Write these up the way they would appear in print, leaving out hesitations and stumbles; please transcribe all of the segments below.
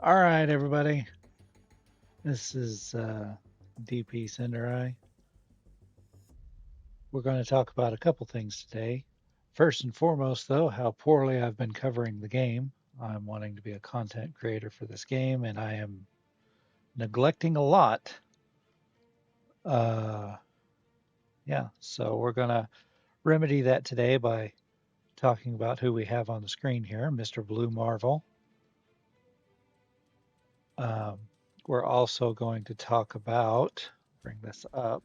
All right, everybody. This is DP Cinderai. We're going to talk about a couple things today. First and foremost, though, how poorly I've been covering the game. I'm wanting to be a content creator for this game, and I am neglecting a lot. Uh, yeah, so we're going to remedy that today by talking about who we have on the screen here, Mr. Blue Marvel. Um, we're also going to talk about, bring this up,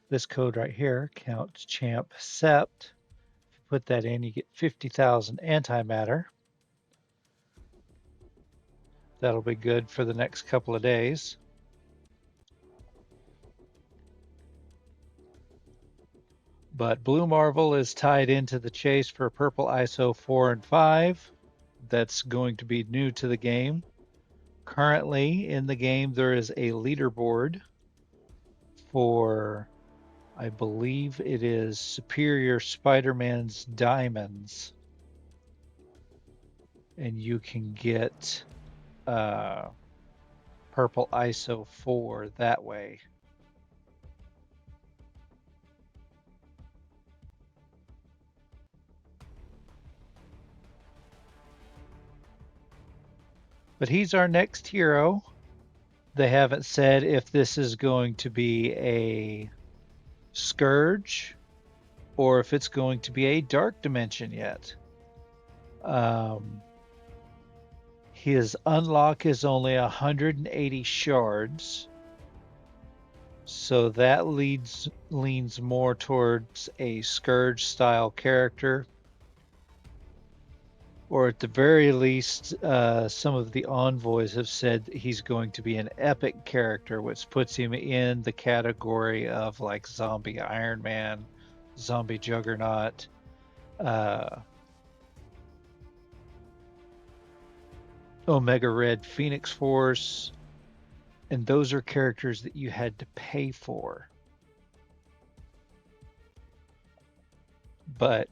this code right here, count champ sept. If you put that in, you get 50,000 antimatter. That'll be good for the next couple of days. But Blue Marvel is tied into the chase for purple ISO 4 and 5. That's going to be new to the game. Currently in the game, there is a leaderboard for, I believe it is Superior Spider-Man's Diamonds. And you can get purple ISO 4 that way. But he's our next hero. They haven't said if this is going to be a Scourge or if it's going to be a Dark Dimension yet. Um, his unlock is only 180 shards, so that leans more towards a Scourge style character, or at the very least, some of the envoys have said he's going to be an epic character, which puts him in the category of like zombie Iron Man, zombie Juggernaut, uh, Omega Red Phoenix Force, and those are characters that you had to pay for. But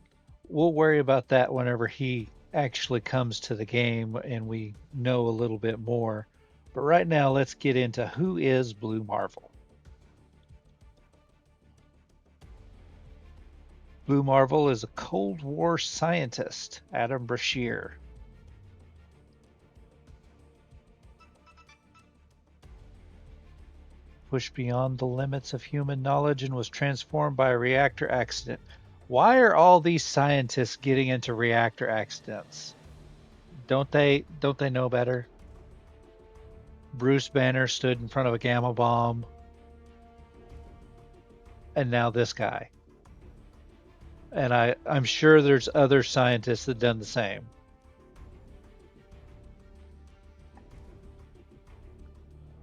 we'll worry about that whenever he actually comes to the game and we know a little bit more. But right now, let's get into who is Blue Marvel. Blue Marvel is a Cold War scientist, Adam Brashear. Pushed beyond the limits of human knowledge and was transformed by a reactor accident. Why are all these scientists getting into reactor accidents? Don't they know better? Bruce Banner stood in front of a gamma bomb, and now this guy. And I'm sure there's other scientists that done the same.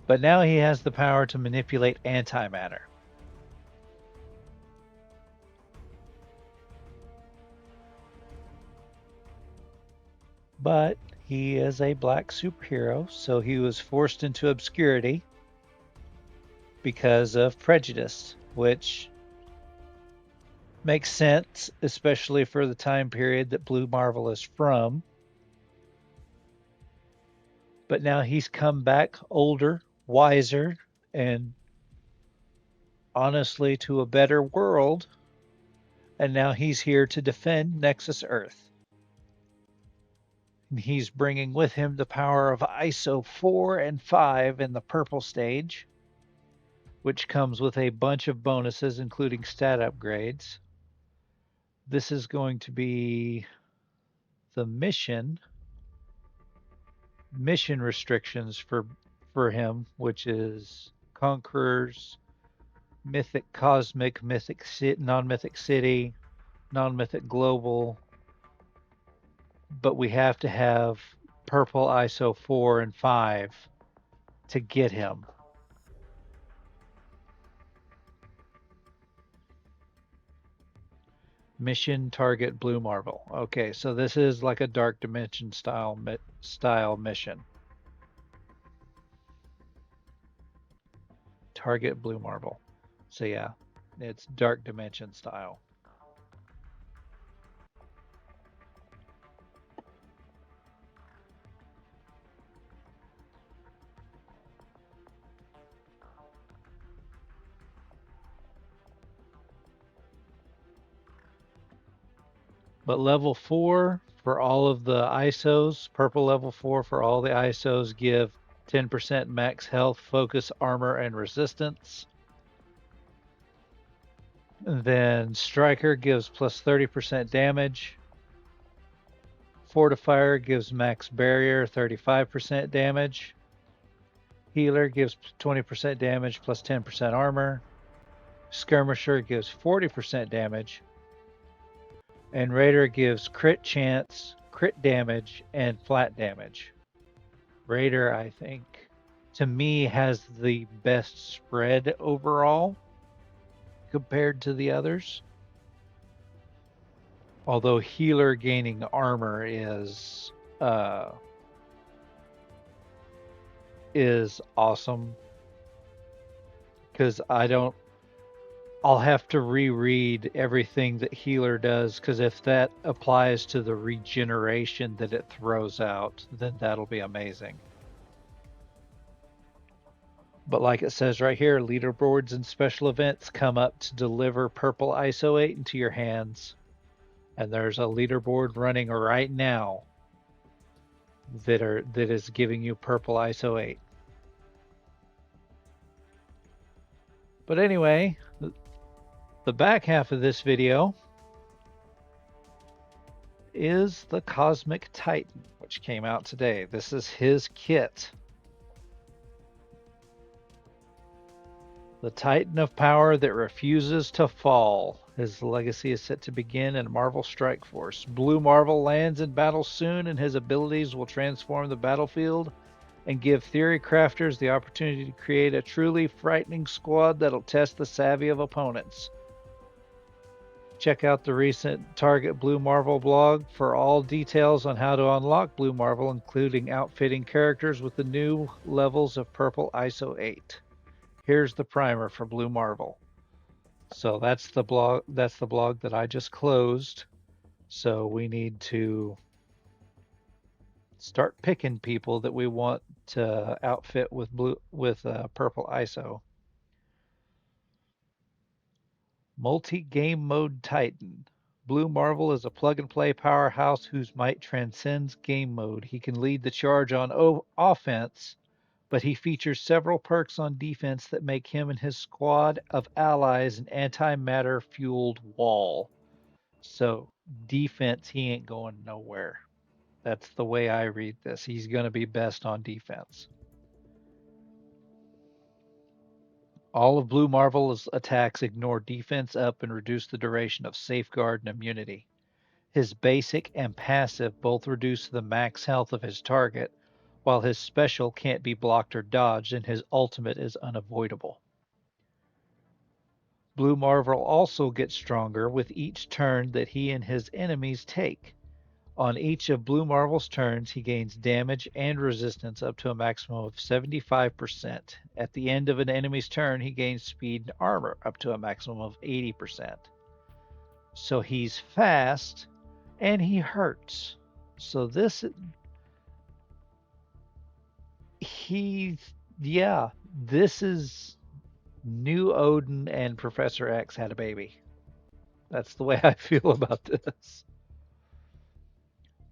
But now he has the power to manipulate antimatter. But he is a black superhero, so he was forced into obscurity because of prejudice, which makes sense, especially for the time period that Blue Marvel is from. But now he's come back older, wiser, and honestly to a better world. And now he's here to defend Nexus Earth. And he's bringing with him the power of ISO 4 and 5 in the purple stage, which comes with a bunch of bonuses, including stat upgrades. This is going to be the mission restrictions for him, which is Conquerors, Mythic Cosmic, Mythic Non-Mythic City, Non-Mythic Global, but we have to have purple ISO 4 and 5 to get him. Mission target Blue Marvel. Okay, so this is like a Dark Dimension style mission. Target Blue Marvel. So yeah, it's Dark Dimension style. But level 4 for all of the ISOs, purple level 4 for all the ISOs give 10% max health, focus, armor, and resistance. Then Striker gives plus 30% damage. Fortifier gives max barrier, 35% damage. Healer gives 20% damage plus 10% armor. Skirmisher gives 40% damage. And Raider gives crit chance, crit damage, and flat damage. Raider, I think, to me, has the best spread overall compared to the others. Although Healer gaining armor is awesome, because I'll have to reread everything that Healer does, because if that applies to the regeneration that it throws out, then that'll be amazing. But like it says right here, leaderboards and special events come up to deliver purple ISO 8 into your hands. And there's a leaderboard running right now that is giving you purple ISO 8. But anyway, the back half of this video is the Cosmic Titan, which came out today. This is his kit. The Titan of power that refuses to fall. His legacy is set to begin in Marvel Strike Force. Blue Marvel lands in battle soon, and his abilities will transform the battlefield and give theory crafters the opportunity to create a truly frightening squad that'll test the savvy of opponents. Check out the recent Target Blue Marvel blog for all details on how to unlock Blue Marvel, including outfitting characters with the new levels of Purple ISO 8. Here's the primer for Blue Marvel. So that's the blog that I just closed. So we need to start picking people that we want to outfit with purple ISO. Multi-game mode Titan. Blue Marvel is a plug-and-play powerhouse whose might transcends game mode. He can lead the charge on offense, but he features several perks on defense that make him and his squad of allies an antimatter fueled wall. So defense, he ain't going nowhere. That's the way I read this. He's going to be best on defense. All of Blue Marvel's attacks ignore defense up and reduce the duration of safeguard and immunity. His basic and passive both reduce the max health of his target, while his special can't be blocked or dodged, and his ultimate is unavoidable. Blue Marvel also gets stronger with each turn that he and his enemies take. On each of Blue Marvel's turns, he gains damage and resistance up to a maximum of 75%. At the end of an enemy's turn, he gains speed and armor up to a maximum of 80%. So he's fast and he hurts. So this is new Odin and Professor X had a baby. That's the way I feel about this.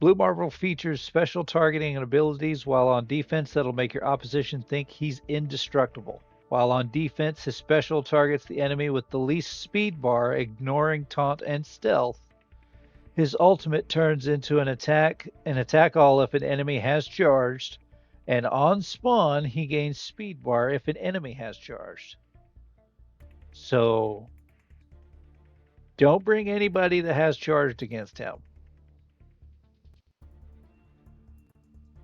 Blue Marvel features special targeting and abilities while on defense that'll make your opposition think he's indestructible. While on defense, his special targets the enemy with the least speed bar, ignoring taunt and stealth. His ultimate turns into an attack all if an enemy has charged, and on spawn he gains speed bar if an enemy has charged. So don't bring anybody that has charged against him.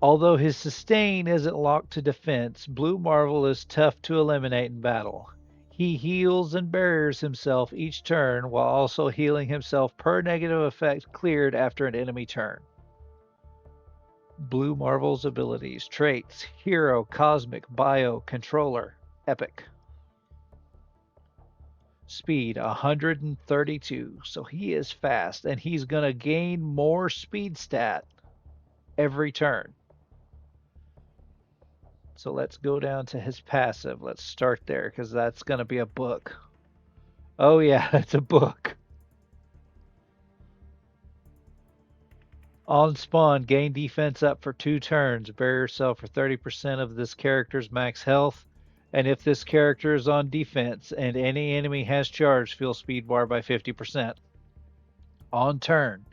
Although his sustain isn't locked to defense, Blue Marvel is tough to eliminate in battle. He heals and barriers himself each turn while also healing himself per negative effect cleared after an enemy turn. Blue Marvel's abilities, traits, Hero, Cosmic, Bio, Controller, Epic. Speed 132, so he is fast and he's going to gain more speed stat every turn. So let's go down to his passive. Let's start there because that's going to be a book. Oh, yeah, it's a book. On spawn, gain defense up for 2 turns. Bury yourself for 30% of this character's max health. And if this character is on defense and any enemy has charged, fill speed bar by 50%. On turn,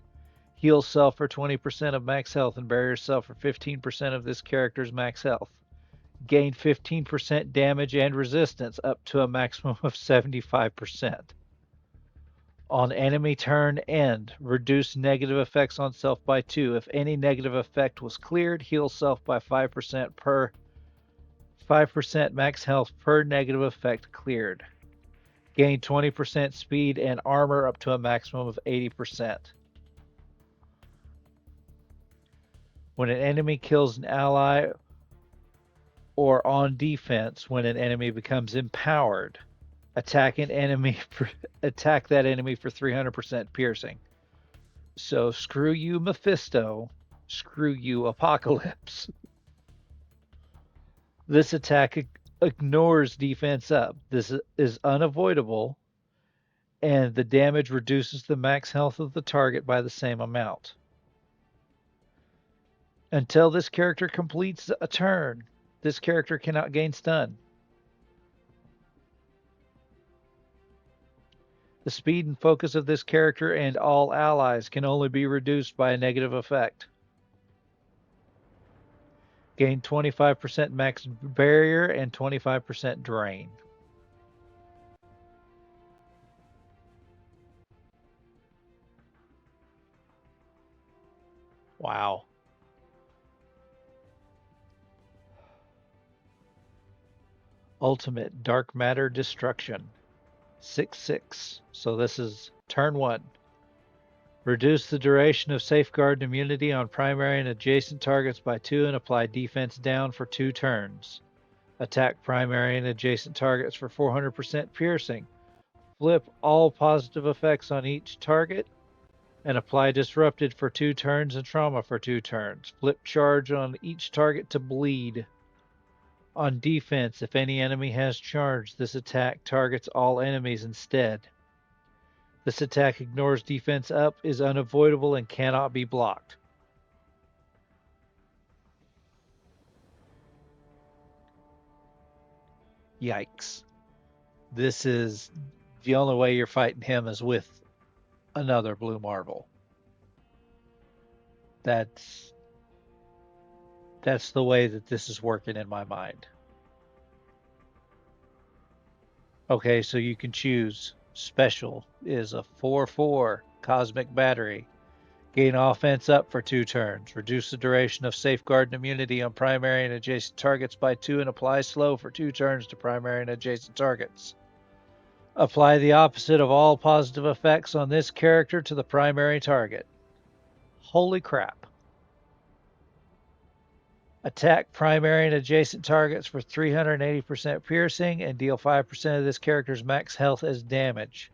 heal self for 20% of max health and bury yourself for 15% of this character's max health. Gain 15% damage and resistance up to a maximum of 75%. On enemy turn end, reduce negative effects on self by 2. If any negative effect was cleared, heal self by 5% max health per negative effect cleared. Gain 20% speed and armor up to a maximum of 80%. When an enemy kills an ally or on defense, when an enemy becomes empowered, attack that enemy for 300% piercing. So screw you, Mephisto. Screw you, Apocalypse. This attack ignores defense up. This is unavoidable, and the damage reduces the max health of the target by the same amount. Until this character completes a turn, this character cannot gain stun. The speed and focus of this character and all allies can only be reduced by a negative effect. Gain 25% max barrier and 25% drain. Wow. Ultimate Dark Matter Destruction. 6/6. So this is turn 1. Reduce the duration of safeguard immunity on primary and adjacent targets by 2 and apply defense down for 2 turns. Attack primary and adjacent targets for 400% piercing. Flip all positive effects on each target and apply disrupted for 2 turns and trauma for 2 turns. Flip charge on each target to bleed. On defense, if any enemy has charge, this attack targets all enemies instead. This attack ignores defense up, is unavoidable, and cannot be blocked. Yikes. This is the only way you're fighting him is with another Blue Marvel. That's the way that this is working in my mind. Okay, so you can choose. Special is a 4/4 Cosmic Battery. Gain offense up for 2 turns. Reduce the duration of safeguard and immunity on primary and adjacent targets by 2 and apply slow for 2 turns to primary and adjacent targets. Apply the opposite of all positive effects on this character to the primary target. Holy crap. Attack primary and adjacent targets for 380% piercing and deal 5% of this character's max health as damage.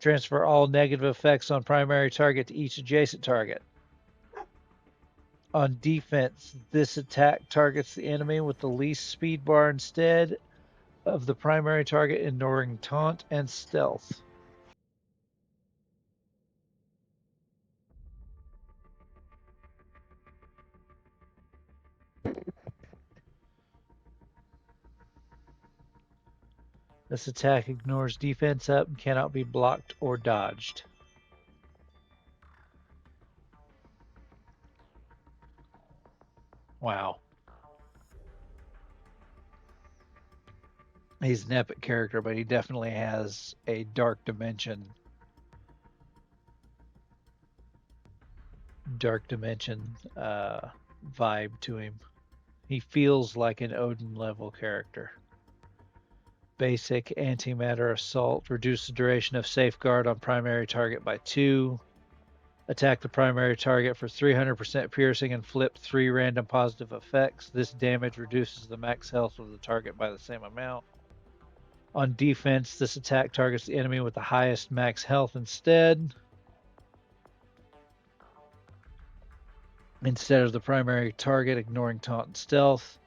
Transfer all negative effects on primary target to each adjacent target. On defense, this attack targets the enemy with the least speed bar instead of the primary target, ignoring taunt and stealth. This attack ignores defense up and cannot be blocked or dodged. Wow. He's an epic character, but he definitely has a dark dimension vibe to him. He feels like an Odin level character. Basic antimatter assault. Reduce the duration of safeguard on primary target by 2. Attack the primary target for 300% piercing and flip 3 random positive effects. This damage reduces the max health of the target by the same amount. On defense, this attack targets the enemy with the highest max health instead of the primary target, ignoring taunt and stealth.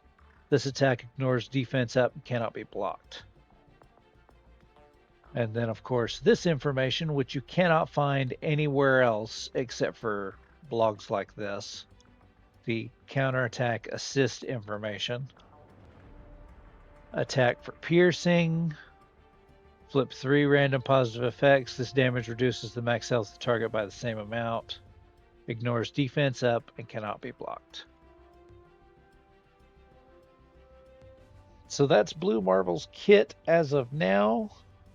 This attack ignores defense up and cannot be blocked. And then, of course, this information, which you cannot find anywhere else except for blogs like this. The counterattack assist information. Attack for piercing. Flip 3 random positive effects. This damage reduces the max health of the target by the same amount. Ignores defense up and cannot be blocked. So that's Blue Marvel's kit as of now.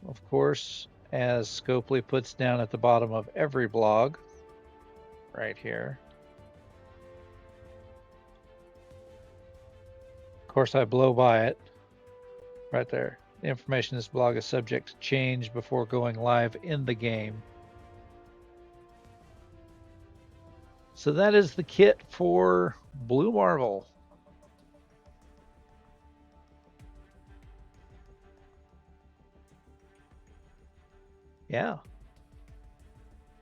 Of course, as Scopely puts down at the bottom of every blog, right here. Of course, I blow by it right there. The information in this blog is subject to change before going live in the game. So that is the kit for Blue Marvel. Yeah.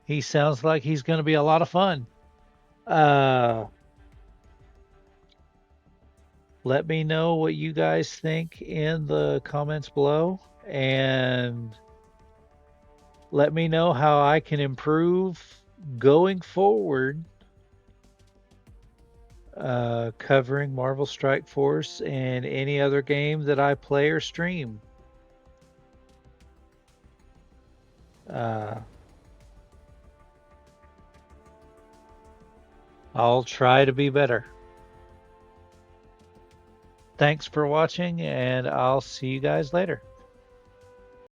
He sounds like he's going to be a lot of fun. Let me know what you guys think in the comments below, and let me know how I can improve going forward, covering Marvel Strike Force and any other game that I play or stream. I'll try to be better. Thanks for watching, and I'll see you guys later.